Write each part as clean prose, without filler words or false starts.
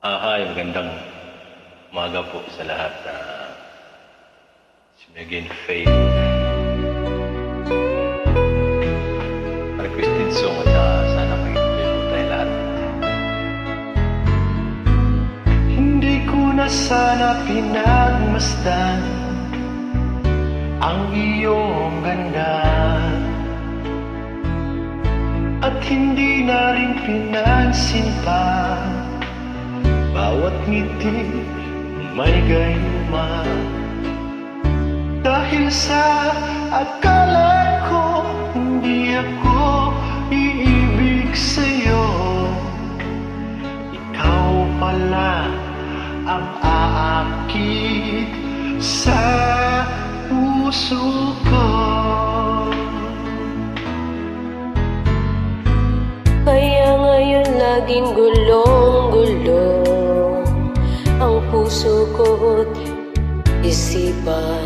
Hi, magandang umaga po sa lahat. Si Megan Faith, requested song at sana mag-enjoy po tayo lahat. Hindi ko na sana pinagmasdan ang iyong ganda, at hindi na rin pinansin pa bawat ngiti may gayuma. Dahil sa akala ko hindi ako iibig sa'yo, ikaw pala ang aakit sa puso ko. Kaya ngayon laging gulong-gulo ang puso ko't isipan.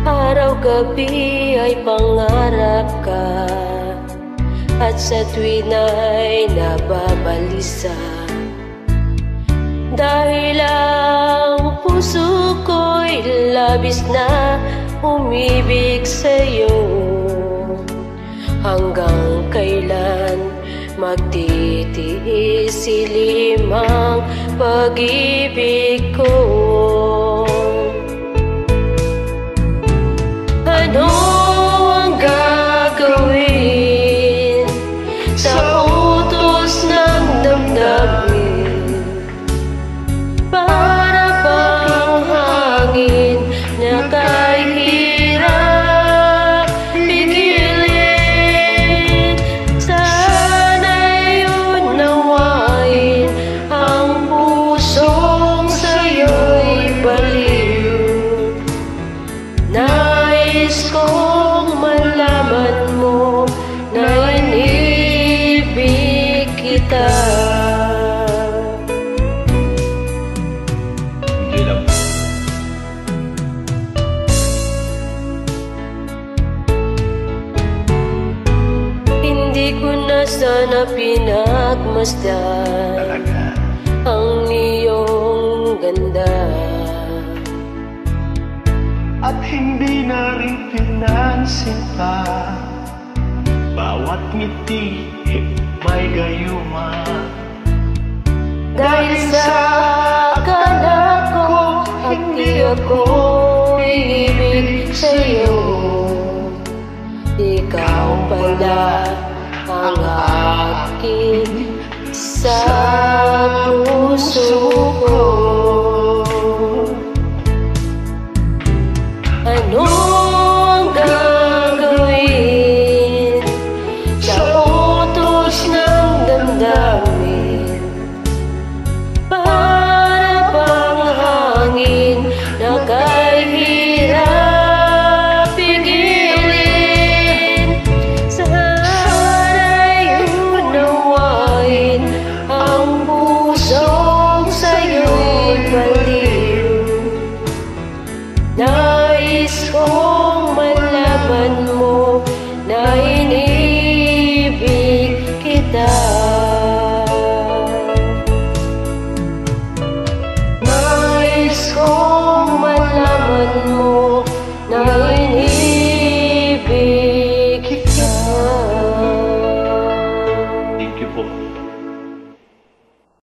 Araw-gabi ay pangarap ka, at sa tuwin ay nababalisa. Dahil ang puso ko'y labis na umibig sa'yo. Hanggang kailan magtitiis si limang pag-ibig ko? Ano ang gagawin sa utos ng damdamin? Para bang hangin na kahirap pigilin? Sana'y unawain ang pusong sa'yo'y baliw. Nais kong malaman mo na inibig kita. Enjoy lang po. Hindi ko na sana pinagmasdan Talaga, ang iyong ganda, at hindi na rin pinansin pa bawat ngiti may gayuma. dahil sa akala ko hindi ako iibig sa'yo. Ikaw pala ang akin sa puso